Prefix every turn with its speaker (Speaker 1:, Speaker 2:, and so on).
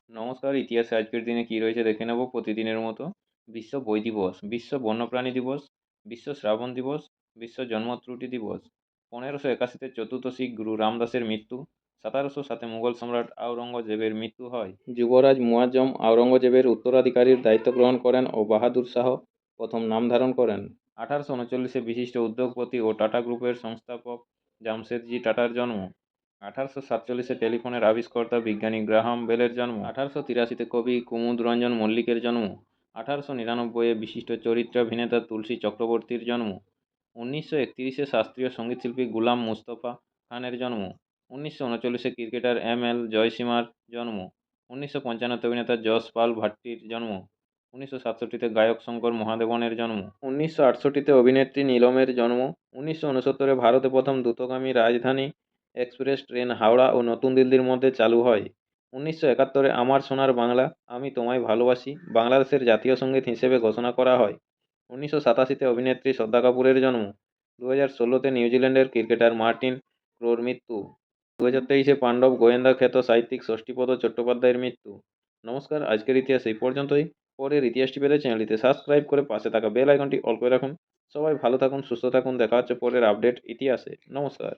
Speaker 1: নমস্কার। ইতিহাসে আজকের দিনে কি রয়েছে দেখে নেব প্রতিদিনের মতো। বিশ্ব বই দিবস, বিশ্ব বন্যপ্রাণী দিবস, বিশ্ব শ্রাবণ দিবস, বিশ্ব জন্ম ত্রুটি দিবস। 1581-তে চতুর্থ শিখ গুরু রামদাসের মৃত্যু। 1707-এ মুঘল সম্রাট আওরঙ্গজেবের মৃত্যু হয়। যুবরাজ মুয়াজ্জম আওরঙ্গজেবের উত্তরাধিকারীর দায়িত্ব গ্রহণ করেন ও বাহাদুর শাহ প্রথম নাম ধারণ করেন। 1839-এ বিশিষ্ট উদ্যোগপতি ও টাটা গ্রুপের সংস্থাপক জামশেদজি টাটার জন্ম। 1847-এ টেলিফোনের আবিষ্কর্তা বিজ্ঞানী গ্রাহাম বেলের জন্ম। 1883-তে কবি কুমুদ রঞ্জন মল্লিকের জন্ম। 1899-এ বিশিষ্ট চরিত্রাভিনেতা তুলসী চক্রবর্তীর জন্ম। 1931-এ শাস্ত্রীয় সঙ্গীতশিল্পী গুলাম মুস্তফা খানের জন্ম। 1939-এ ক্রিকেটার এম.এল. জয়সীমার জন্ম। 1955-তে অভিনেতা যশ পাল ভাট্টির জন্ম। 1967-তে গায়ক শঙ্কর মহাদেবনের জন্ম। 1968-তে অভিনেত্রী নীলমের জন্ম। 1969-এ ভারতে প্রথম দ্রুতগামী রাজধানী এক্সপ্রেস ট্রেন হাওড়া ও নতুন দিল্লির মধ্যে চালু হয়। 1971-এ আমার সোনার বাংলা আমি তোমায় ভালোবাসি বাংলাদেশের জাতীয় সঙ্গীত হিসেবে ঘোষণা করা হয়। 1987-তে অভিনেত্রী শ্রদ্ধা কাপুরের জন্ম। 2016-তে নিউজিল্যান্ডের ক্রিকেটার মার্টিন ক্রোর মৃত্যু। 2023-এ পাণ্ডব গোয়েন্দা খ্যাত সাহিত্যিক ষষ্ঠীপদ চট্টোপাধ্যায়ের মৃত্যু। নমস্কার, আজকের ইতিহাস এই পর্যন্তই। পরের ইতিহাসটি পেতে চ্যানেলটিতে সাবস্ক্রাইব করে পাশে থাকা বেল আইকনটি অল করে রাখুন। সবাই ভালো থাকুন, সুস্থ থাকুন। দেখা হচ্ছে পরের আপডেট ইতিহাসে। নমস্কার।